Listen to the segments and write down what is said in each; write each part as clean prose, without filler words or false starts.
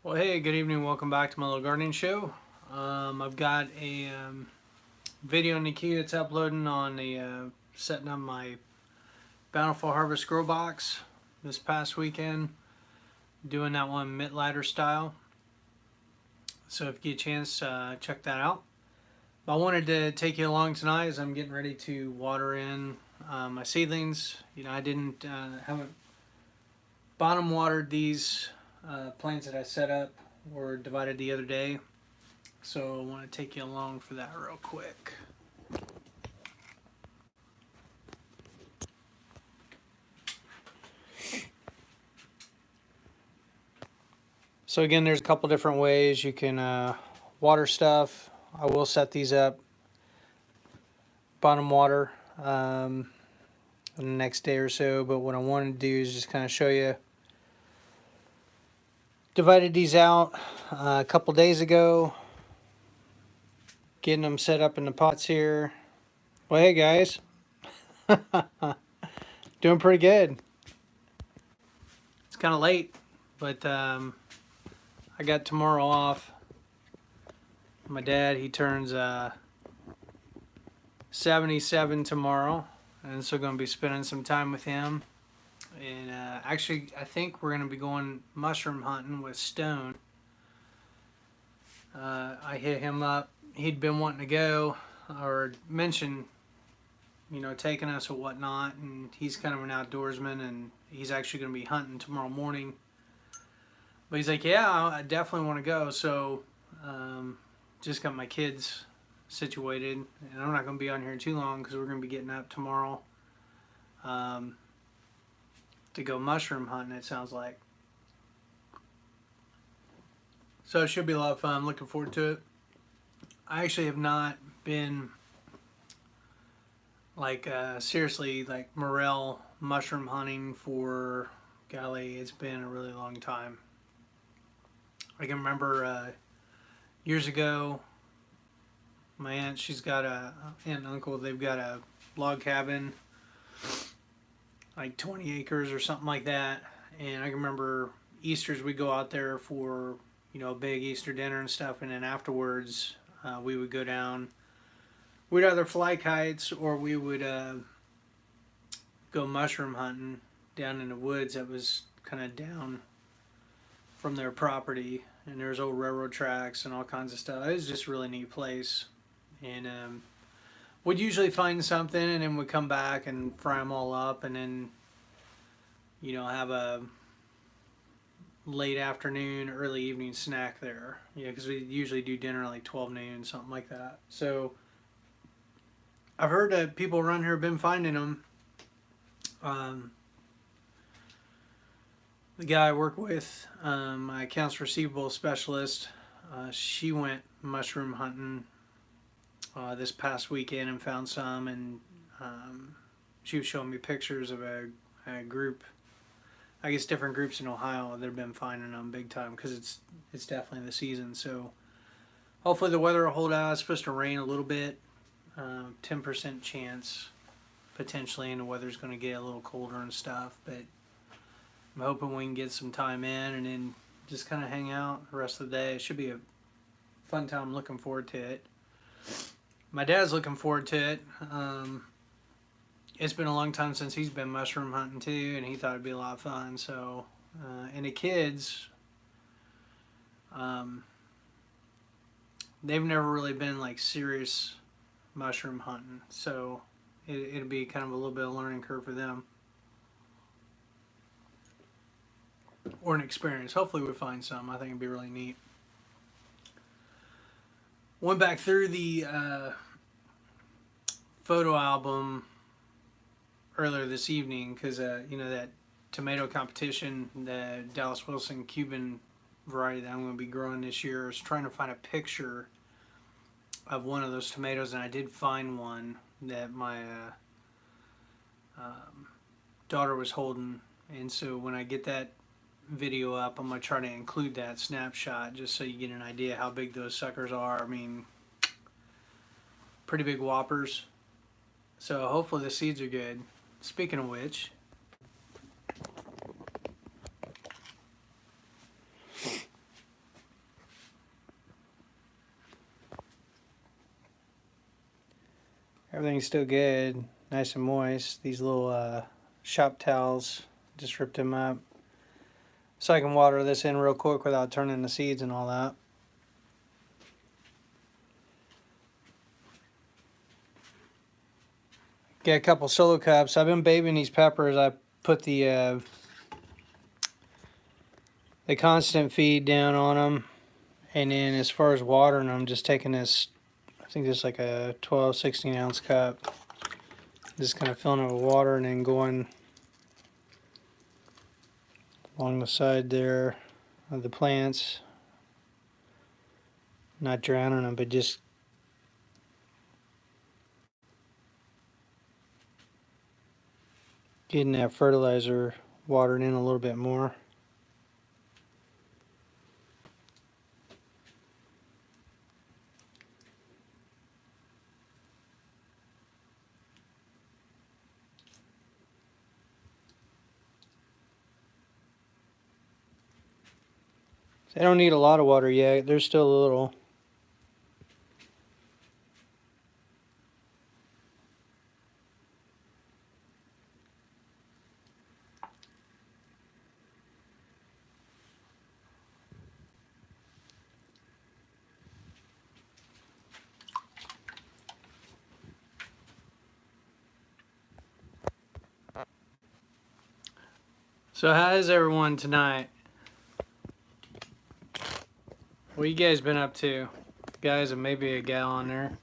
Well, hey, good evening. Welcome back to my little gardening show. I've got a video in the queue that's uploading on the setting up my Bountiful Harvest grow box this past weekend. Doing that one mitt ladder style. So if you get a chance, check that out. But I wanted to take you along tonight as I'm getting ready to water in my seedlings. I haven't bottom watered these plants that I set up. Were divided the other day. So I want to take you along for that real quick. So again, there's a couple different ways you can water stuff. I will set these up bottom water in the next day or so, but what I wanted to do is just kind of show you. Divided these out a couple days ago, getting them set up in the pots here. Well, hey guys, doing pretty good. It's kind of late, but I got tomorrow off. My dad, he turns 77 tomorrow, and so going to be spending some time with him. And actually, I think we're going to be going mushroom hunting with Stone. I hit him up. He'd been wanting to go or mention, taking us or whatnot. And he's kind of an outdoorsman, and he's actually going to be hunting tomorrow morning. But he's like, yeah, I definitely want to go. So just got my kids situated. And I'm not going to be on here too long because we're going to be getting up tomorrow. To go mushroom hunting, it sounds like. So it should be a lot of fun. I'm looking forward to it. I actually have not been seriously morel mushroom hunting for, golly, it's been a really long time. I can remember years ago, my aunt, aunt and uncle, they've got a log cabin, like 20 acres or something like that. And I can remember Easter's we'd go out there for, a big Easter dinner and stuff. And then afterwards, we would go down. We'd either fly kites or we would go mushroom hunting down in the woods that was kind of down from their property. And there was old railroad tracks and all kinds of stuff. It was just a really neat place. And we'd usually find something, and then we'd come back and fry them all up, and then, have a late afternoon, early evening snack there. Because we usually do dinner like 12 noon, something like that. So I've heard that people around here have been finding them. The guy I work with, my accounts receivable specialist, she went mushroom hunting this past weekend and found some, and she was showing me pictures of a group, I guess different groups in Ohio that have been finding them big time because it's definitely the season. So hopefully the weather will hold out. It's supposed to rain a little bit, 10% chance potentially, and the weather's going to get a little colder and stuff, but I'm hoping we can get some time in and then just kind of hang out the rest of the day. It should be a fun time. I'm looking forward to it. My dad's looking forward to it. It's been a long time since he's been mushroom hunting too, and he thought it'd be a lot of fun. So, and the kids, they've never really been like serious mushroom hunting, so it'll be kind of a little bit of a learning curve for them, or an experience. Hopefully we find some. I think it'd be really neat. Went back through the photo album earlier this evening because that tomato competition, the Dallas Wilson Cuban variety that I'm going to be growing this year, I was trying to find a picture of one of those tomatoes, and I did find one that my daughter was holding. And so when I get that video up, I'm going to try to include that snapshot just so you get an idea how big those suckers are. I mean, pretty big whoppers. So hopefully the seeds are good. Speaking of which, Everything's still good, nice and moist. These little shop towels, just ripped them up. So I can water this in real quick without turning the seeds and all that. Get a couple solo cups. I've been babying these peppers. I put the constant feed down on them. And then as far as watering them, just taking this, I think this is like a 12, 16 ounce cup. Just kind of filling it with water and then going along the side there of the plants. Not drowning them, but just getting that fertilizer watered in a little bit more. They don't need a lot of water yet. They're still a little. So how is everyone tonight? What you guys been up to? Guys and maybe a gal on there.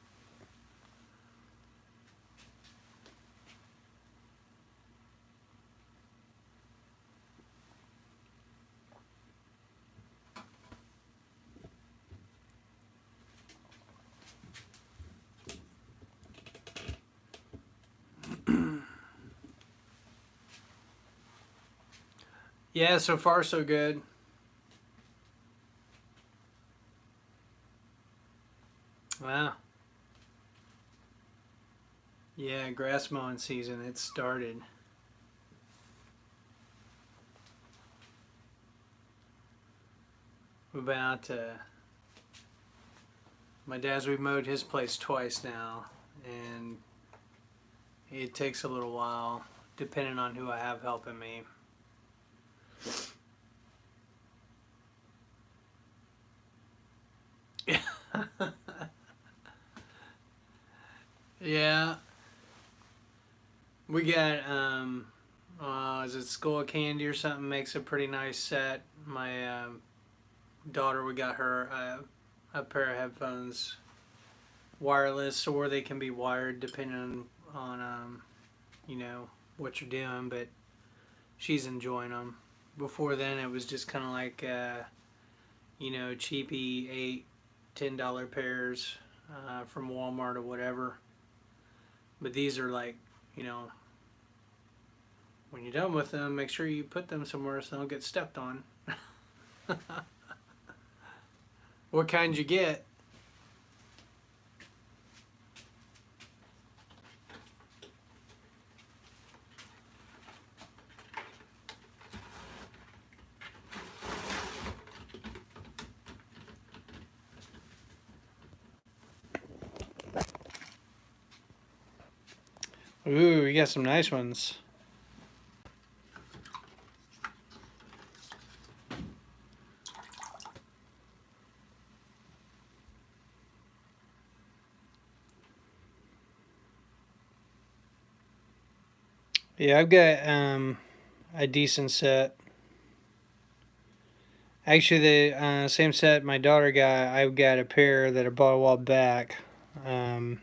Yeah, so far so good. Wow. Yeah, grass mowing season, it started. We've been out to my dad's, we've mowed his place twice now, and it takes a little while depending on who I have helping me. Yeah, we got is it Skull Candy or something, makes a pretty nice set. My daughter, we got her a pair of headphones, wireless, or they can be wired depending on you know what you're doing, but she's enjoying them. Before then it was just kind of like you know, cheapy $8, $10 pairs from Walmart or whatever. But these are like, you know, when you're done with them, make sure you put them somewhere so they don't get stepped on. What kind you get? Ooh, you got some nice ones. Yeah, I've got a decent set. Actually, the same set my daughter got, I've got a pair that I bought a while back um,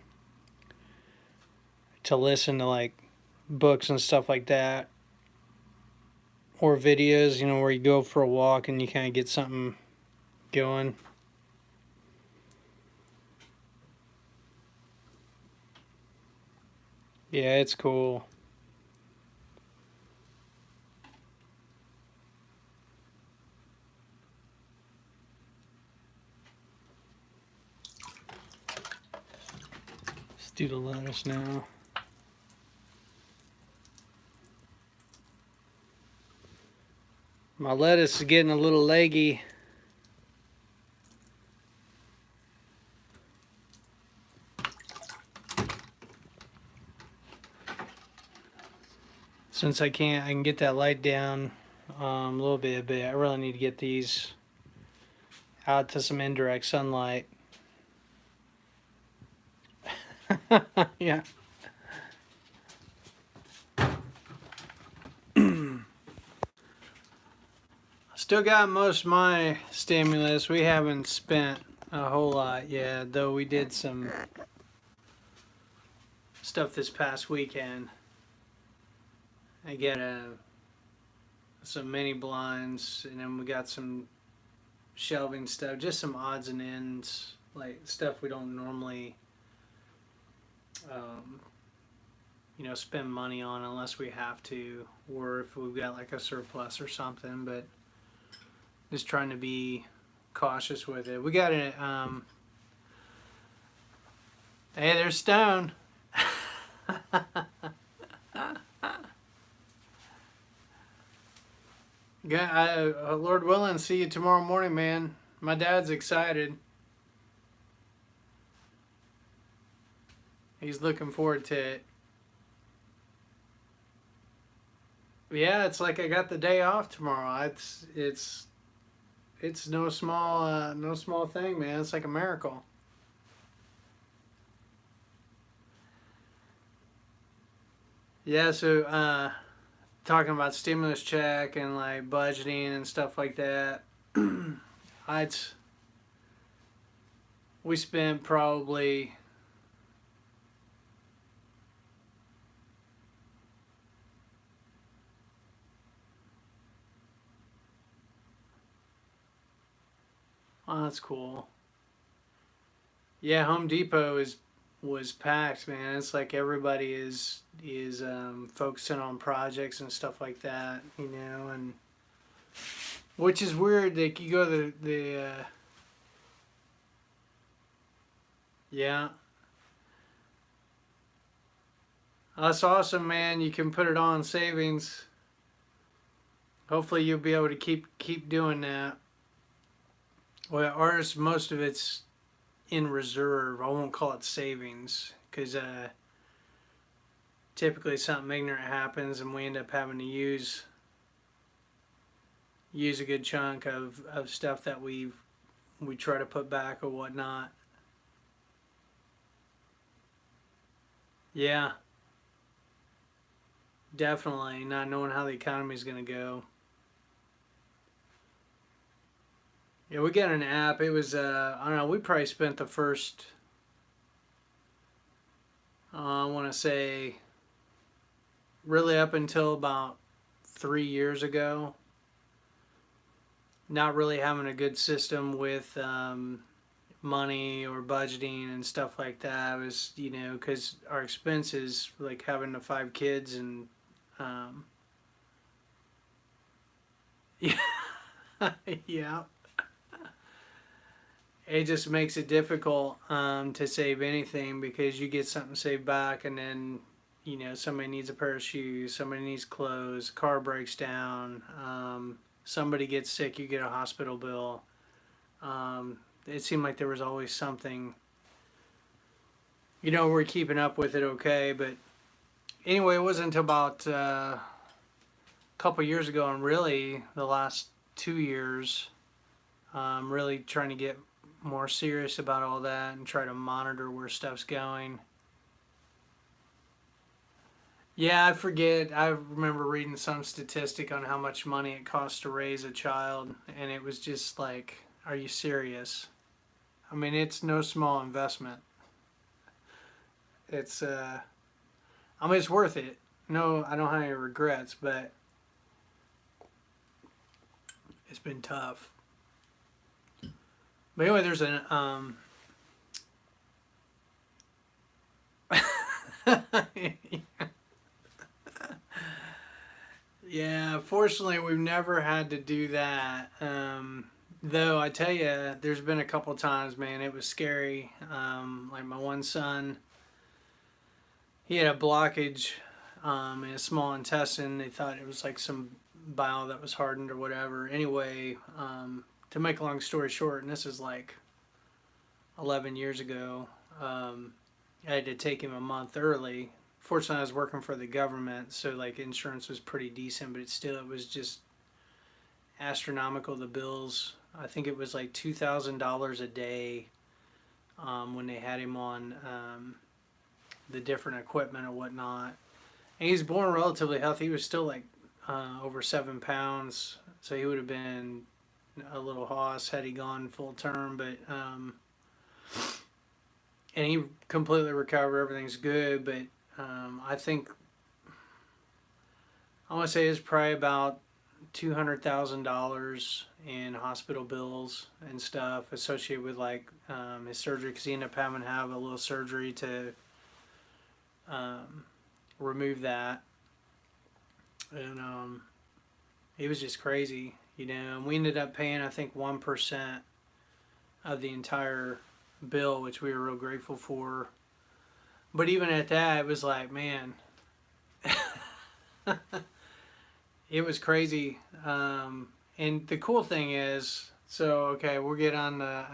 to listen to like books and stuff like that, or videos, you know, where you go for a walk and you kind of get something going. Yeah, it's cool. Let's do the lettuce now. My lettuce is getting a little leggy. Since I can get that light down a little bit, but I really need to get these out to some indirect sunlight. Yeah. Still got most of my stimulus. We haven't spent a whole lot yet, though we did some stuff this past weekend. I get some mini blinds, and then we got some shelving stuff, just some odds and ends, like stuff we don't normally, um, spend money on unless we have to, or if we've got like a surplus or something. But just trying to be cautious with it. We got it. Hey, there's Stone. Yeah, Lord willing, see you tomorrow morning, man. My dad's excited. He's looking forward to it. Yeah, it's like I got the day off tomorrow. It's no small thing, man. It's like a miracle. Yeah, so talking about stimulus check and like budgeting and stuff like that. I'd we spent probably oh, that's cool. Yeah, Home Depot is was packed, man. It's like everybody is focusing on projects and stuff like that, and which is weird. Like you go to the yeah, that's awesome, man. You can put it on savings. Hopefully, you'll be able to keep doing that. Well, ours most of it's in reserve. I won't call it savings because typically something ignorant happens and we end up having to use a good chunk of stuff that we try to put back or whatnot. Yeah, definitely not knowing how the economy is going to go. Yeah, we got an app. It was I don't know. We probably spent the first I want to say really up until about 3 years ago, not really having a good system with money or budgeting and stuff like that. It was because our expenses like having the 5 kids and um, yeah, yeah, it just makes it difficult to save anything because you get something saved back and then somebody needs a pair of shoes, somebody needs clothes, car breaks down, somebody gets sick, you get a hospital bill. It seemed like there was always something. We're keeping up with it okay, but anyway, it wasn't until about a couple years ago, and really the last 2 years, really trying to get more serious about all that and try to monitor where stuff's going. Yeah, I forget. I remember reading some statistic on how much money it costs to raise a child, and it was just like, are you serious? I mean, it's no small investment. It's I mean, it's worth it. No, I don't have any regrets, but it's been tough. But anyway, there's an yeah, fortunately, we've never had to do that. Though I tell you, there's been a couple times, man, it was scary. Like my one son, he had a blockage in his small intestine. They thought it was like some bile that was hardened or whatever. Anyway, to make a long story short, and this is like 11 years ago, I had to take him a month early fortunately I was working for the government, so like insurance was pretty decent, but it was just astronomical. The bills, I think it was like $2,000 a day when they had him on the different equipment and whatnot. And he was born relatively healthy. He was still like over 7 pounds, so he would have been a little hoss had he gone full term. But and he completely recovered. Everything's good. But I think I want to say it's probably about $200,000 in hospital bills and stuff associated with like his surgery, because he ended up having to have a little surgery to remove that, and it was just crazy, you know. And we ended up paying, I think, 1% of the entire bill, which we were real grateful for. But even at that, it was like, man, it was crazy. And the cool thing is, so okay, we'll get on the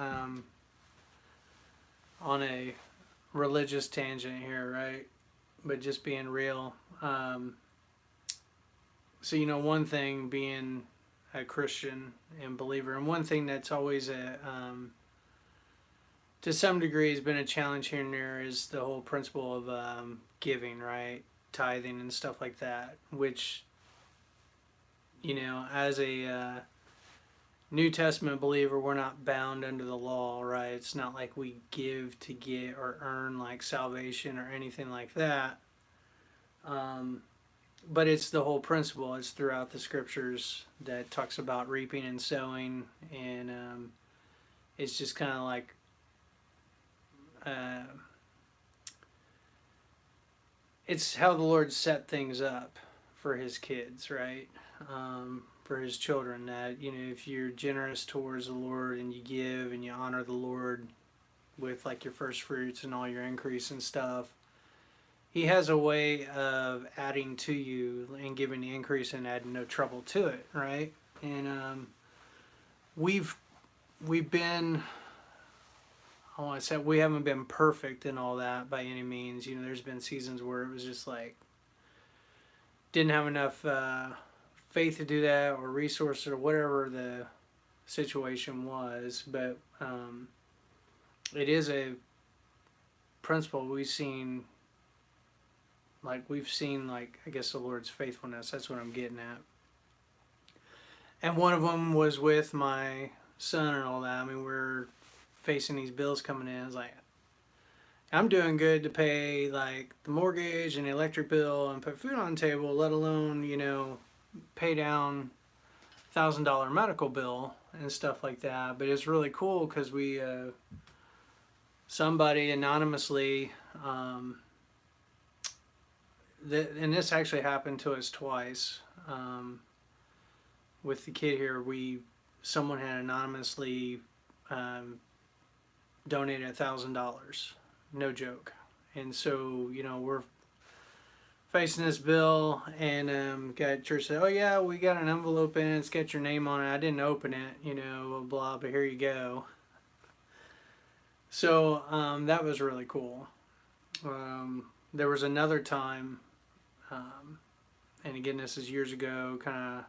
on a religious tangent here, right? But just being real. So you know, one thing being a Christian and believer, and one thing that's always to some degree has been a challenge here and there, is the whole principle of giving, right? Tithing and stuff like that, which, you know, as a New Testament believer, we're not bound under the law, right? It's not like we give to get or earn like salvation or anything like that. But it's the whole principle. It's throughout the scriptures that talks about reaping and sowing, and it's just kind of like it's how the Lord set things up for His kids, right? For His children. That, you know, if you're generous towards the Lord and you give and you honor the Lord with like your first fruits and all your increase and stuff, He has a way of adding to you and giving the increase and adding no trouble to it, right? And we've been, I want to say, we haven't been perfect in all that by any means. You know, there's been seasons where it was just like didn't have enough faith to do that, or resources, or whatever the situation was. But it is a principle we've seen. We've seen, I guess, the Lord's faithfulness. That's what I'm getting at. And one of them was with my son and all that. I mean, we're facing these bills coming in. It's like, I'm doing good to pay like the mortgage and the electric bill and put food on the table, let alone, you know, pay down $1,000 medical bill and stuff like that. But it's really cool because we, somebody anonymously, and this actually happened to us twice. With the kid here, someone had anonymously donated $1,000, no joke. And so, you know, we're facing this bill, and guy at church said, "Oh yeah, we got an envelope in it. It's got your name on it. I didn't open it, you know, blah blah. But here you go." So that was really cool. There was another time, and again, this is years ago, kind of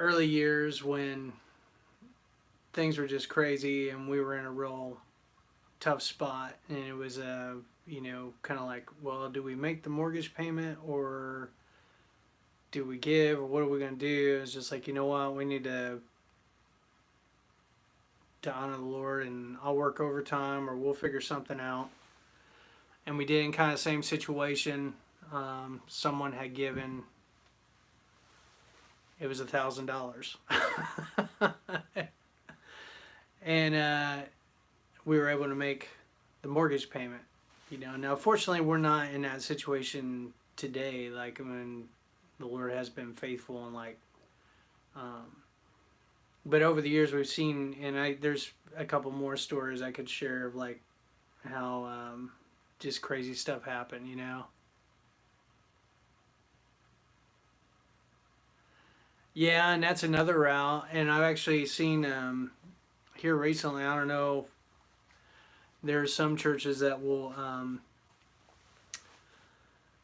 early years, when things were just crazy and we were in a real tough spot, and it was you know, kind of like, well, do we make the mortgage payment or do we give, or what are we going to do? It's just like, you know what, we need to honor the Lord, and I'll work overtime or we'll figure something out. And we did, in kind of the same situation. Someone had given, it was $1,000. And we were able to make the mortgage payment. You know, now fortunately we're not in that situation today. Like, when the Lord has been faithful, and like, but over the years we've seen, and there's a couple more stories I could share of like how just crazy stuff happened, you know. Yeah, and that's another route. And I've actually seen here recently, I don't know, there's some churches that will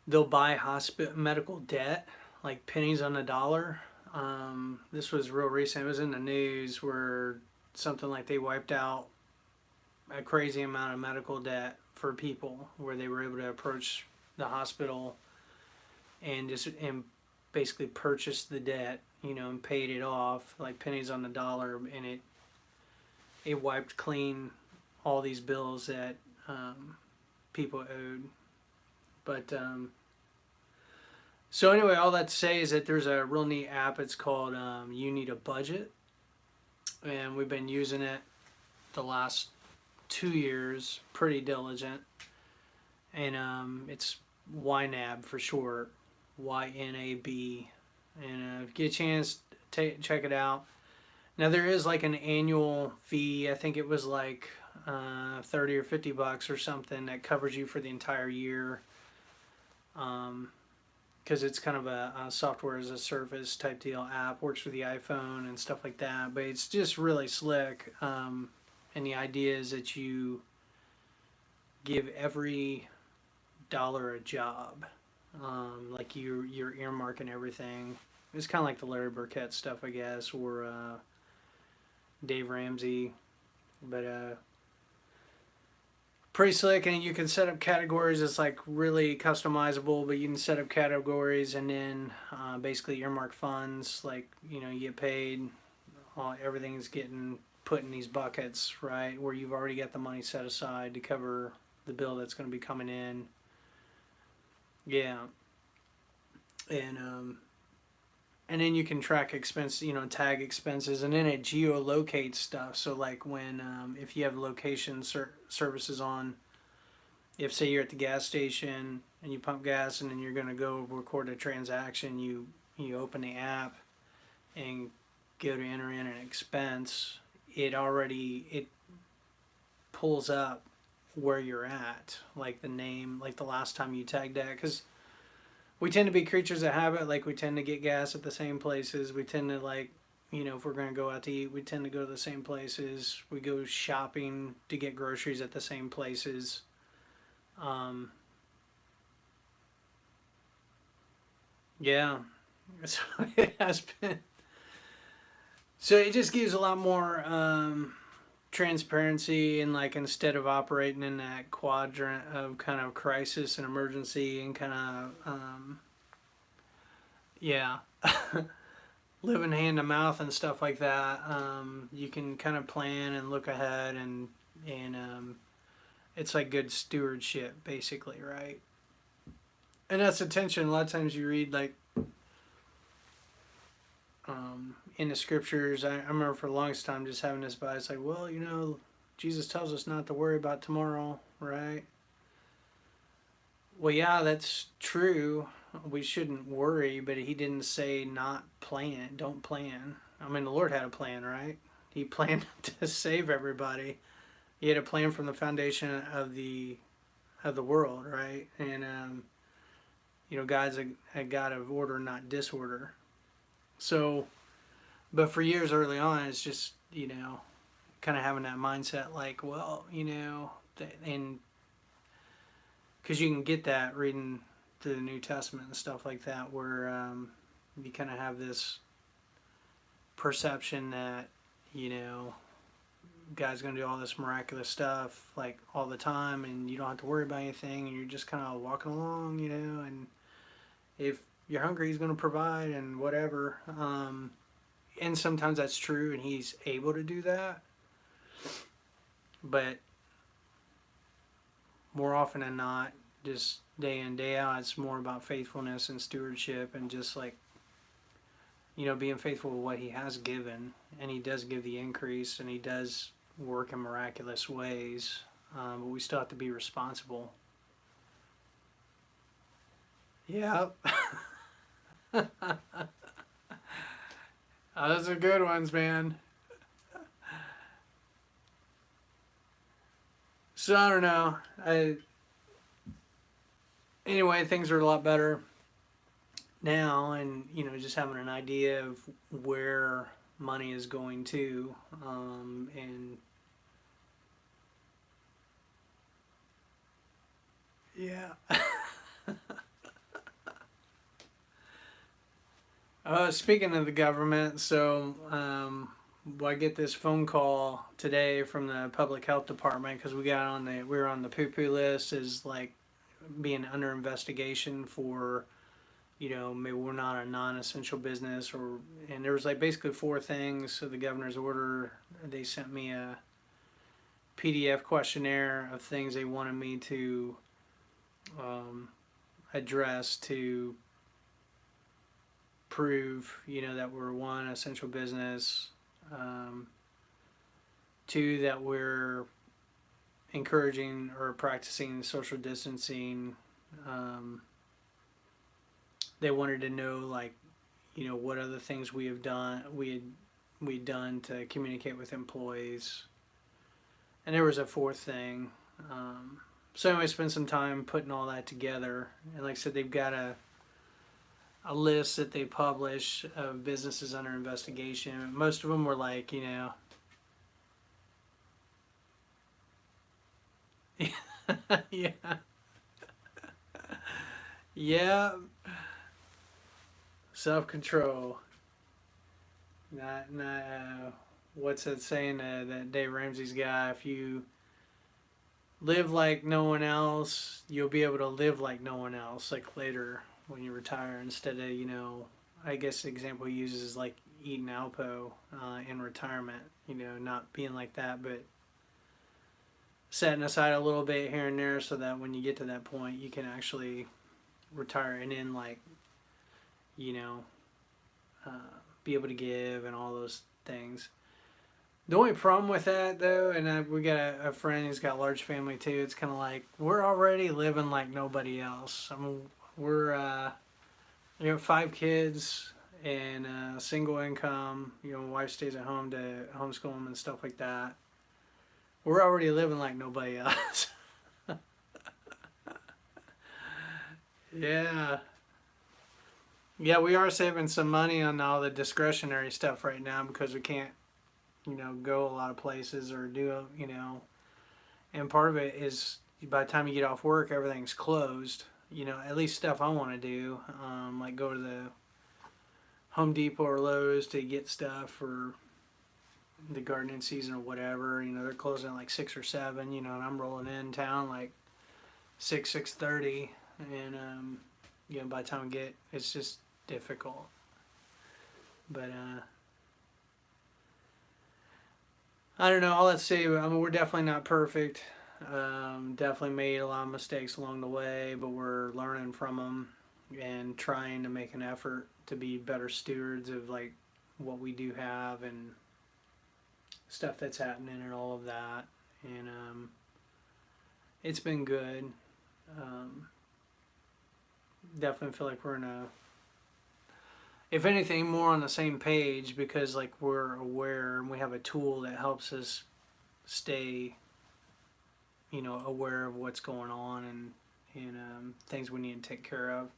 they'll buy hospital medical debt, like pennies on the dollar. This was real recent. It was in the news where something like they wiped out a crazy amount of medical debt for people, where they were able to approach the hospital and basically purchase the debt, and paid it off like pennies on the dollar, and it wiped clean all these bills that people owed. But so anyway, all that to say is that there's a real neat app. It's called You Need a Budget, and we've been using it the last 2 years, pretty diligent. And it's YNAB for short, YNAB. And if you get a chance, check it out. Now there is like an annual fee. I think it was like 30 or $50 or something that covers you for the entire year. Because it's kind of a software as a service type deal app, works with the iPhone and stuff like that. But it's just really slick. And the idea is that you give every dollar a job. Like you're earmarking everything. It's kind of like the Larry Burkett stuff, I guess, or Dave Ramsey. But pretty slick, and you can set up categories. It's like really customizable, but you can set up categories and then basically earmark funds. Like, you get paid, everything's getting put in these buckets, right, where you've already got the money set aside to cover the bill that's going to be coming in. Yeah. And then you can track expense, tag expenses, and then it geolocates stuff. So like when if you have location services on, if say you're at the gas station and you pump gas and then you're going to go record a transaction, you open the app and go to enter in an expense. It pulls up where you're at, like the name, like the last time you tagged that, because we tend to be creatures of habit. Like, we tend to get gas at the same places. We tend to, like, if we're going to go out to eat, we tend to go to the same places. We go shopping to get groceries at the same places. Yeah. So it has been. So it just gives a lot more transparency, and like instead of operating in that quadrant of kind of crisis and emergency and kind of yeah living hand to mouth and stuff like that, you can kind of plan and look ahead, and it's like good stewardship basically, right? And that's the tension. A lot of times you read like in the scriptures, I remember for the longest time just having this bias, like, well, Jesus tells us not to worry about tomorrow, right? Well, yeah, that's true. We shouldn't worry, but he didn't say not plan, don't plan. I mean, the Lord had a plan, right? He planned to save everybody. He had a plan from the foundation of the world, right? And God's a God of order, not disorder. So, but for years early on, it's just, kind of having that mindset like, well, and because you can get that reading through the New Testament and stuff like that, where you kind of have this perception that, God's going to do all this miraculous stuff like all the time, and you don't have to worry about anything, and you're just kind of walking along, and if you're hungry, he's going to provide and whatever. And sometimes that's true, and he's able to do that. But more often than not, just day in, day out, it's more about faithfulness and stewardship, and just like, being faithful with what he has given. And he does give the increase, and he does work in miraculous ways. But we still have to be responsible. Yeah. Those are good ones, man. So I don't know. Anyway, things are a lot better now, and just having an idea of where money is going to, and yeah. Speaking of the government, well, I get this phone call today from the public health department because we were on the poo poo list as like being under investigation for, maybe we're not a non-essential business, or and there was like basically four things. So the governor's order, they sent me a PDF questionnaire of things they wanted me to um, address to prove, that we're one, essential business, um, two, that we're encouraging or practicing social distancing. Um, they wanted to know, like, what other things we had done to communicate with employees, and there was a fourth thing. So anyway, I spent some time putting all that together, and like I said, they've got a list that they publish of businesses under investigation. Most of them were like, yeah, yeah, self control. Not. What's that saying that Dave Ramsey's guy? If you live like no one else, you'll be able to live like no one else. Like later when you retire, instead of I guess the example he uses is like eating Alpo in retirement. Not being like that, but setting aside a little bit here and there so that when you get to that point, you can actually retire and then you know uh, be able to give and all those things. The only problem with that though, and we got a friend who's got a large family too. It's kind of like we're already living like nobody else. I mean, we're 5 kids and single income. My wife stays at home to homeschool them and stuff like that. We're already living like nobody else. Yeah. Yeah, we are saving some money on all the discretionary stuff right now because we can't, go a lot of places or do, and part of it is by the time you get off work, everything's closed. At least stuff I want to do, like go to the Home Depot or Lowe's to get stuff for the gardening season or whatever. They're closing at like 6 or 7. And I'm rolling in town like 6:30, and by the time I get, it's just difficult. But I don't know. All let's say, I mean, we're definitely not perfect. Definitely made a lot of mistakes along the way, but we're learning from them and trying to make an effort to be better stewards of like what we do have and stuff that's happening and all of that. And it's been good. Um, Definitely feel like we're in a, if anything, more on the same page because like we're aware and we have a tool that helps us stay, aware of what's going on and things we need to take care of.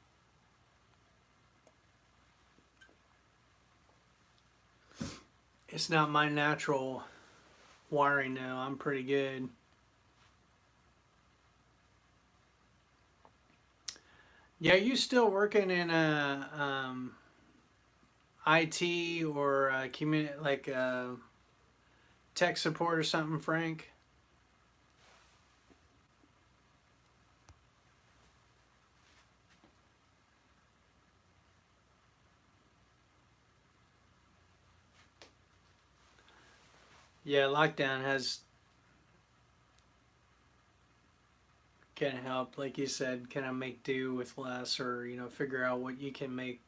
It's not my natural wiring though. I'm pretty good. Yeah, you still working in a IT or like tech support or something, Frank? Yeah, lockdown has can help, like you said, kind of make do with less, or figure out what you can make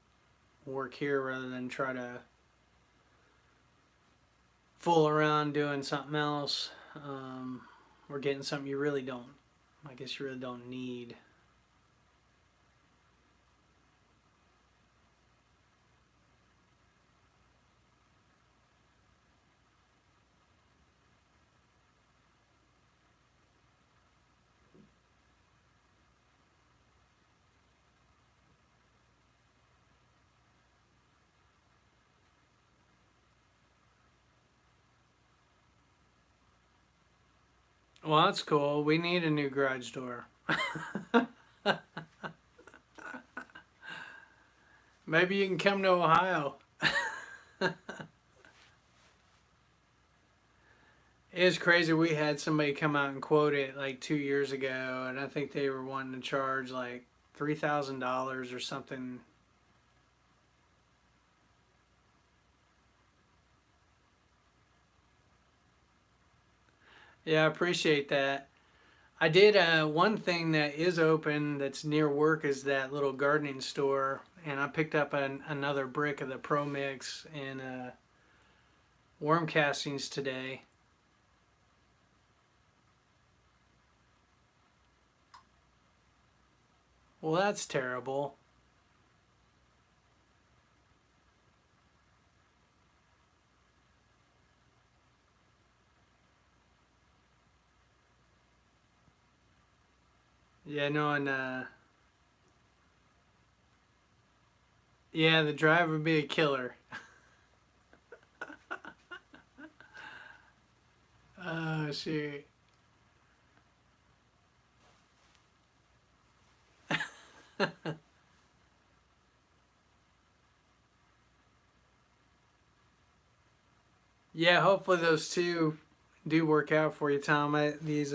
work here rather than try to fool around doing something else, or getting something you really don't. I guess you really don't need. Well, that's cool. We need a new garage door. Maybe you can come to Ohio. It's crazy. We had somebody come out and quote it like 2 years ago, and I think they were wanting to charge like $3,000 or something. Yeah, I appreciate that. I did one thing that is open that's near work is that little gardening store, and I picked up another brick of the Pro Mix and worm castings today. Well, that's terrible. Yeah, no, and yeah, the drive would be a killer. Oh, shoot. Yeah, hopefully those two do work out for you, Tom. These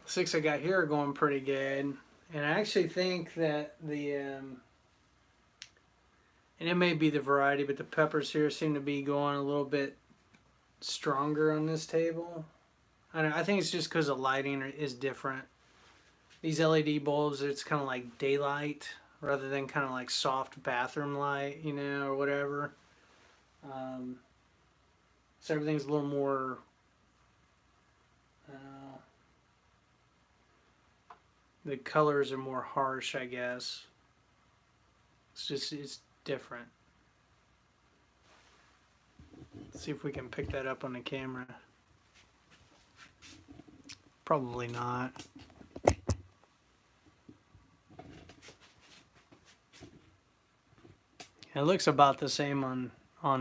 six I got here are going pretty good, and I actually think that and it may be the variety, but the peppers here seem to be going a little bit stronger on this table. I think it's just because the lighting is different. These LED bulbs, it's kind of like daylight rather than kind of like soft bathroom light, or whatever. Um, so everything's a little more. Uh, the colors are more harsh, I guess. It's different. Let's see if we can pick that up on the camera. Probably not. It looks about the same on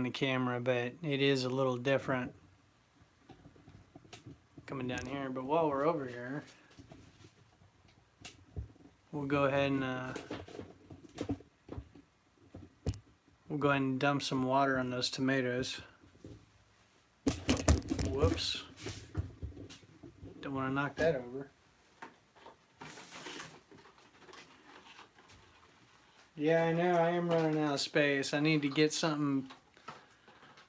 the camera, but it is a little different coming down here. But while we're over here, we'll go ahead and dump some water on those tomatoes. Whoops. Don't want to knock that over. Yeah, I know. I am running out of space. I need to get something,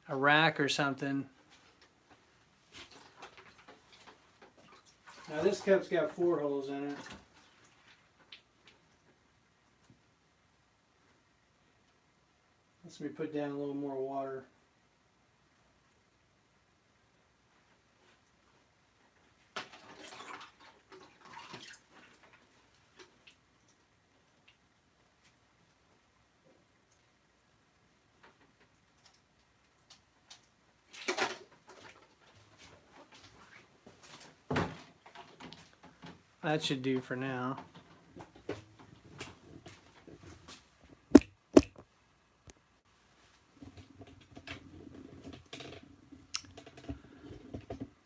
a rack or something. Now this cup's got 4 holes in it. Let's me put down a little more water. That should do for now.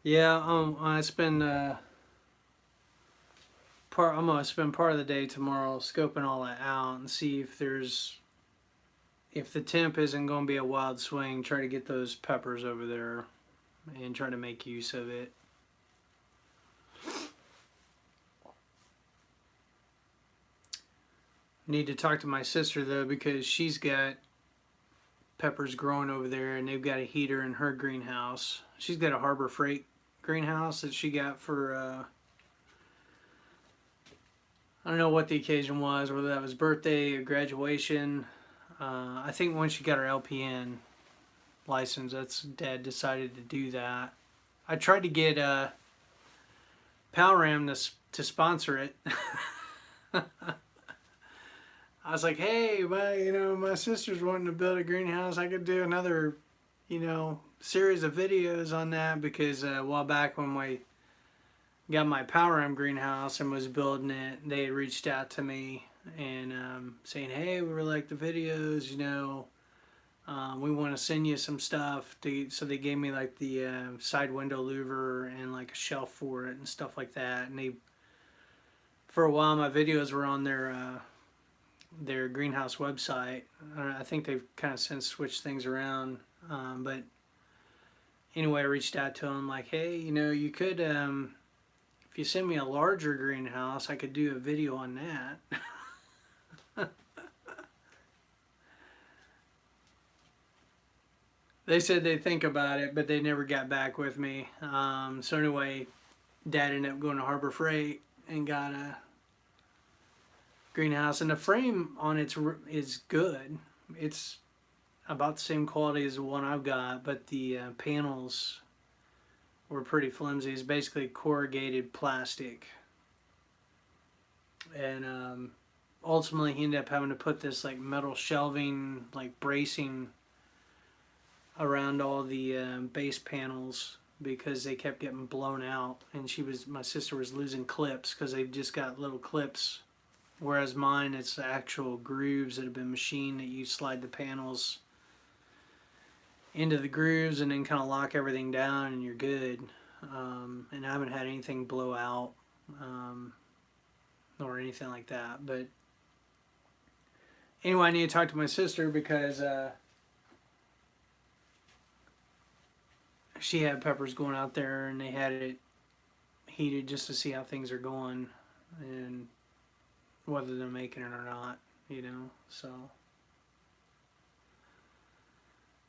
Yeah, I spend I'm gonna spend part of the day tomorrow scoping all that out and see if the temp isn't gonna be a wild swing. Try to get those peppers over there and try to make use of it. Need to talk to my sister though because she's got peppers growing over there and they've got a heater in her greenhouse. She's got a Harbor Freight greenhouse that she got for I don't know what the occasion was, whether that was birthday or graduation. I think when she got her LPN license, that's Dad decided to do that. I tried to get Palram to sponsor it. I was like, hey, my sister's wanting to build a greenhouse. I could do another, series of videos on that because a while back when we got my Palram greenhouse and was building it, they had reached out to me and saying, hey, we really like the videos, we want to send you some stuff. So they gave me like the side window louver and like a shelf for it and stuff like that. And for a while, my videos were on their their greenhouse website. I think they've kind of since switched things around. But anyway, I reached out to them like, hey, you could, if you send me a larger greenhouse, I could do a video on that. They said they'd think about it, but they never got back with me. So anyway, Dad ended up going to Harbor Freight and got a greenhouse, and the frame on it is good. It's about the same quality as the one I've got, but the panels were pretty flimsy. It's basically corrugated plastic, and ultimately he ended up having to put this like metal shelving, like bracing around all the base panels because they kept getting blown out, and my sister was losing clips because they've just got little clips, whereas mine, it's actual grooves that have been machined that you slide the panels into the grooves and then kind of lock everything down and you're good. And I haven't had anything blow out or anything like that. But anyway, I need to talk to my sister because she had peppers going out there and they had it heated just to see how things are going and whether they're making it or not,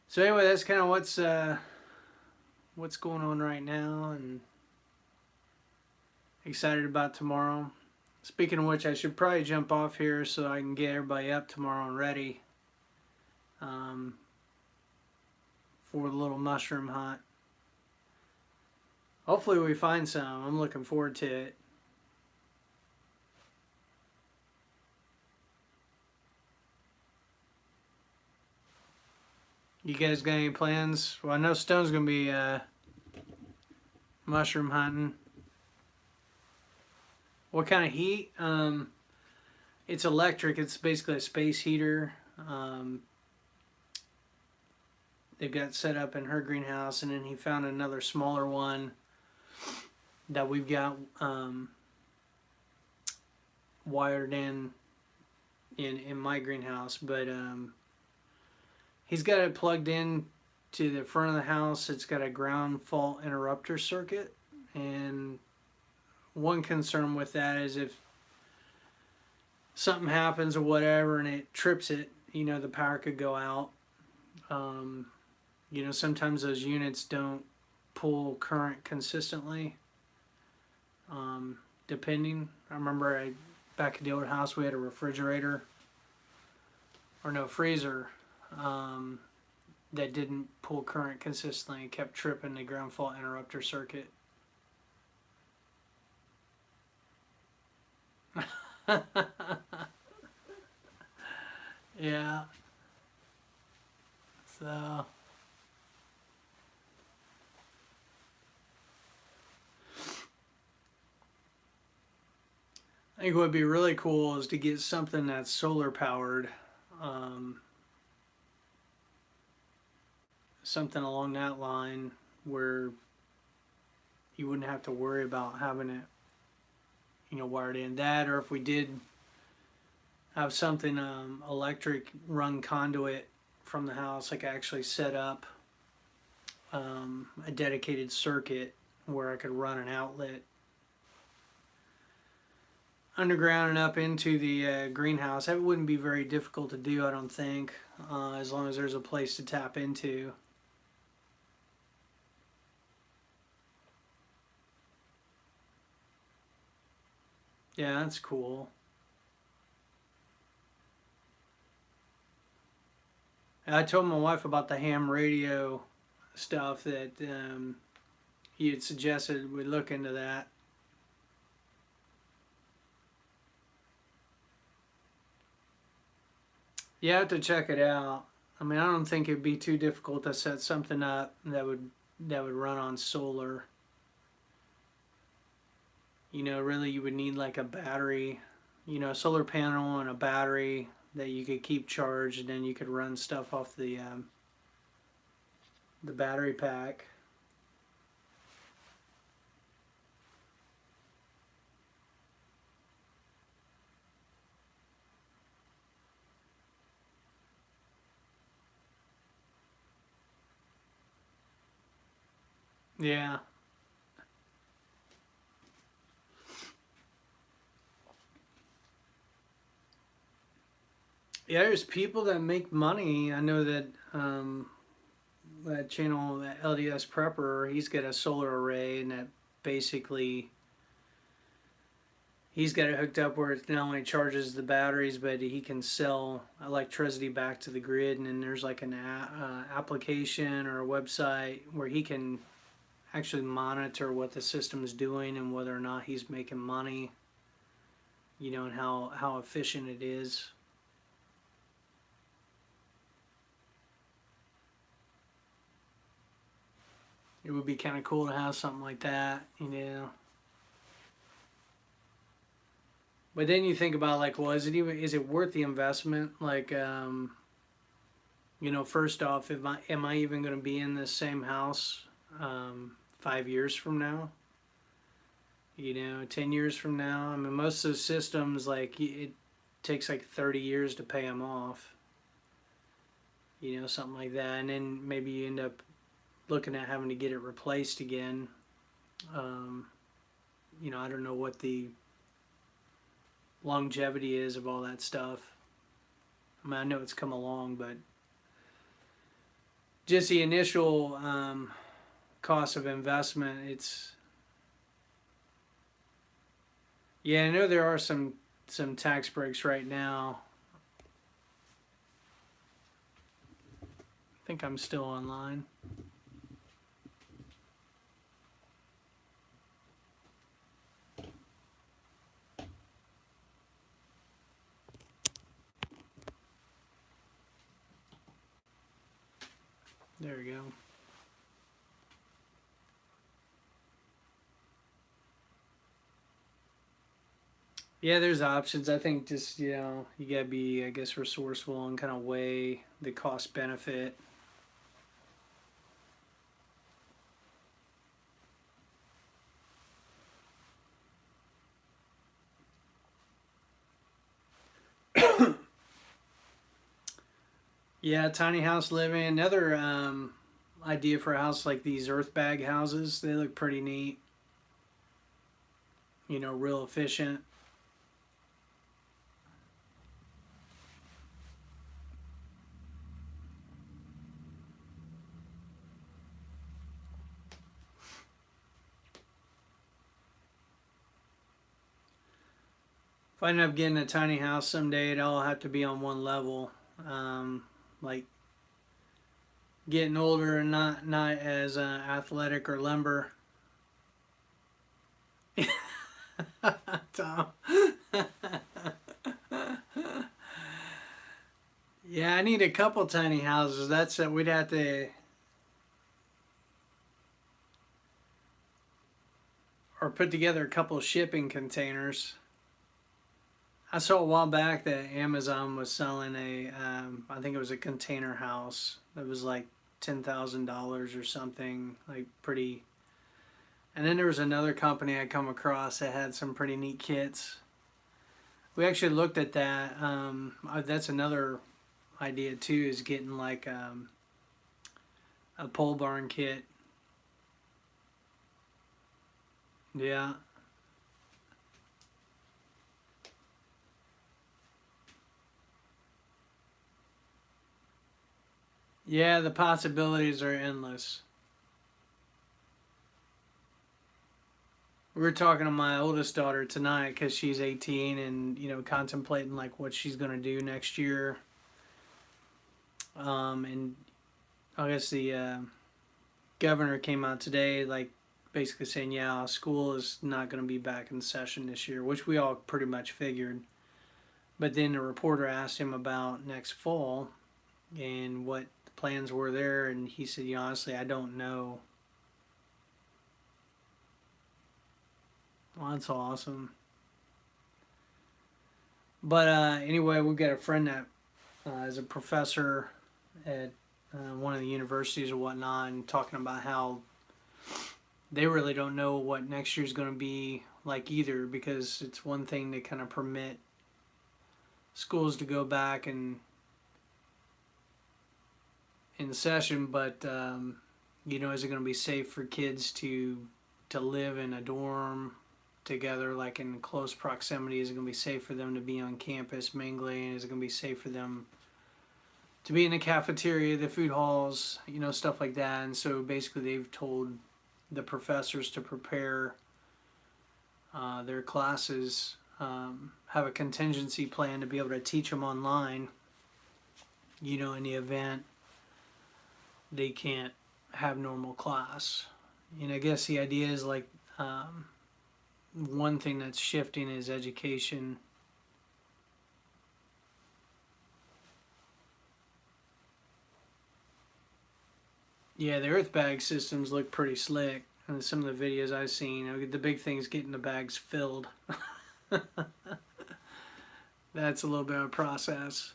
So anyway, that's kind of what's going on right now, and excited about tomorrow. Speaking of which, I should probably jump off here so I can get everybody up tomorrow and ready for the little mushroom hunt. Hopefully we find some. I'm looking forward to it. You guys got any plans? Well, I know Stone's going to be mushroom hunting. What kind of heat? It's electric. It's basically a space heater. They've got set up in her greenhouse, and then he found another smaller one that we've got wired in my greenhouse, but he's got it plugged in to the front of the house. It's got a ground fault interrupter circuit, and one concern with that is if something happens or whatever and it trips it, the power could go out. Sometimes those units don't pull current consistently, depending. I remember back at the old house we had a refrigerator, or no, freezer, that didn't pull current consistently and kept tripping the ground fault interrupter circuit. Yeah. So I think what would be really cool is to get something that's solar powered. Something along that line where you wouldn't have to worry about having it, wired in. That, or if we did have something electric run conduit from the house, like actually set up a dedicated circuit where I could run an outlet underground and up into the greenhouse. That wouldn't be very difficult to do, I don't think, as long as there's a place to tap into. Yeah, that's cool. I told my wife about the ham radio stuff that you had suggested we look into that. You have to check it out. I mean, I don't think it'd be too difficult to set something up that would run on solar. Really you would need like a battery, a solar panel and a battery that you could keep charged, and then you could run stuff off the battery pack. Yeah. Yeah, there's people that make money. I know that that channel, that LDS Prepper, he's got a solar array, and that basically he's got it hooked up where it not only charges the batteries, but he can sell electricity back to the grid. And then there's like an application or a website where he can actually monitor what the system's doing and whether or not he's making money, and how efficient it is. It would be kind of cool to have something like that. But then you think about like, well, is it worth the investment? Like, first off, am I even going to be in this same house 5 years from now? 10 years from now. I mean, most of those systems, like, it takes like 30 years to pay them off. Something like that, and then maybe you end up looking at having to get it replaced again. Um, I don't know what the longevity is of all that stuff. I mean, I know it's come along, but just the initial cost of investment, yeah, I know there are some tax breaks right now. I think I'm still online. There we go. Yeah, there's options. I think just, you gotta be, I guess, resourceful and kind of weigh the cost benefit. Yeah, tiny house living. Another idea for a house like these earth bag houses. They look pretty neat. Real efficient. If I end up getting a tiny house someday, it'll have to be on one level. Like getting older and not as athletic or limber. Tom. Yeah, I need a couple tiny houses. That's it. We'd have to, or put together a couple shipping containers. I saw a while back that Amazon was selling I think it was a container house that was like $10,000 or something, like pretty. And then there was another company I come across that had some pretty neat kits. We actually looked at that. That's another idea too, is getting like a pole barn kit. Yeah. Yeah, the possibilities are endless. We were talking to my oldest daughter tonight because she's 18 and, contemplating like what she's going to do next year. And I guess the governor came out today, like basically saying, yeah, school is not going to be back in session this year, which we all pretty much figured. But then the reporter asked him about next fall and what the plans were there, and he said, honestly, I don't know. Well, that's awesome. But anyway, we've got a friend that is a professor at one of the universities or whatnot, and talking about how they really don't know what next year's going to be like either, because it's one thing to kind of permit schools to go back and in session, but Is it going to be safe for kids to live in a dorm together, like in close proximity? Is it going to be safe for them to be on campus mingling? Is it going to be safe for them to be in the cafeteria, the food halls, stuff like that? And so basically, they've told the professors to prepare their classes, have a contingency plan to be able to teach them online, in the event they can't have normal class. I guess the idea is like, one thing that's shifting is education. Yeah, the earth bag systems look pretty slick. And some of the videos I've seen, the big thing is getting the bags filled. That's a little bit of a process.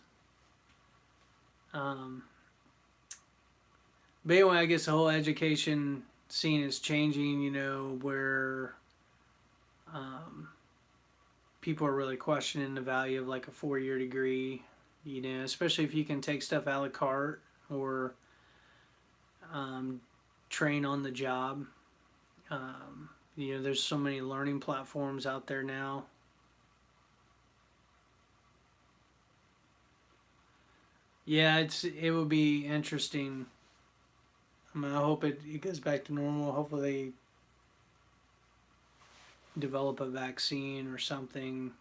But anyway, I guess the whole education scene is changing, where people are really questioning the value of like a 4-year degree, especially if you can take stuff a la carte or train on the job. There's so many learning platforms out there now. Yeah, it will be interesting. I hope it goes back to normal. Hopefully they develop a vaccine or something.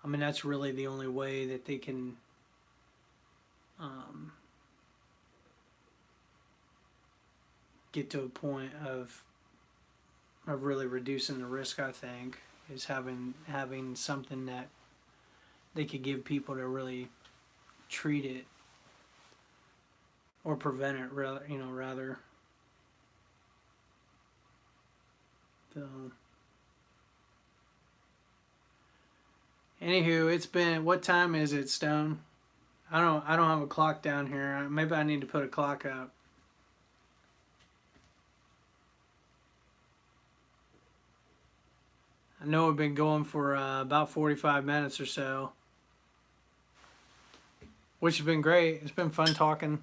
That's really the only way that they can get to a point of really reducing the risk, I think, is having something that they could give people to really treat it or prevent it, rather. So, anywho, it's been, what time is it, Stone? I don't have a clock down here. Maybe I need to put a clock up. I know we've been going for about 45 minutes or so, which has been great. It's been fun talking,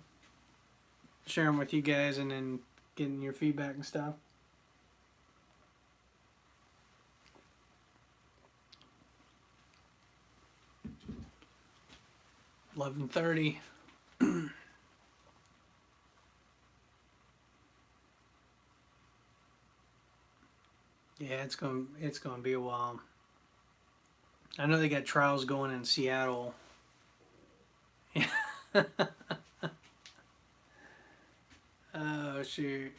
sharing with you guys, and then getting your feedback and stuff. 11:30. Yeah, it's gonna be a while. I know they got trials going in Seattle. Oh shoot.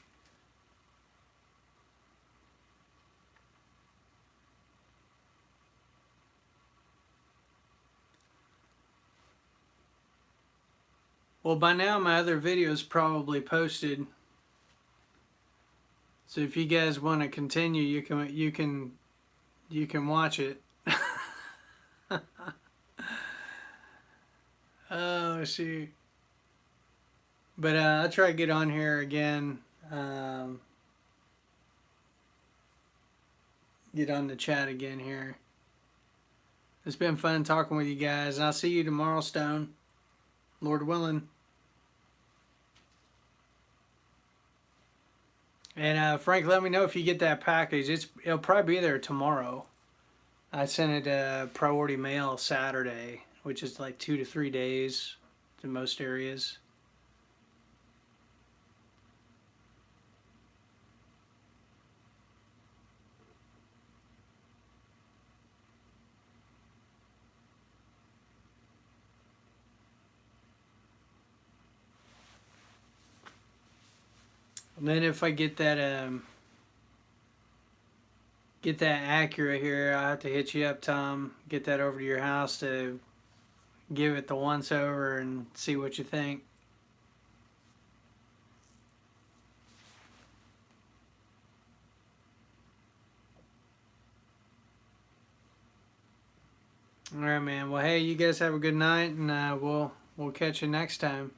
Well, by now my other video is probably posted. So if you guys want to continue, you can watch it. Oh shoot. But I'll try to get on here again. Get on the chat again here. It's been fun talking with you guys. I'll see you tomorrow, Stone. Lord willing. And Frank, let me know if you get that package. It'll probably be there tomorrow. I sent it priority mail Saturday, which is like 2 to 3 days to most areas. And then if I get that Acura here, I'll have to hit you up, Tom. Get that over to your house to give it the once over and see what you think. All right, man. Well, hey, you guys have a good night, and we'll catch you next time.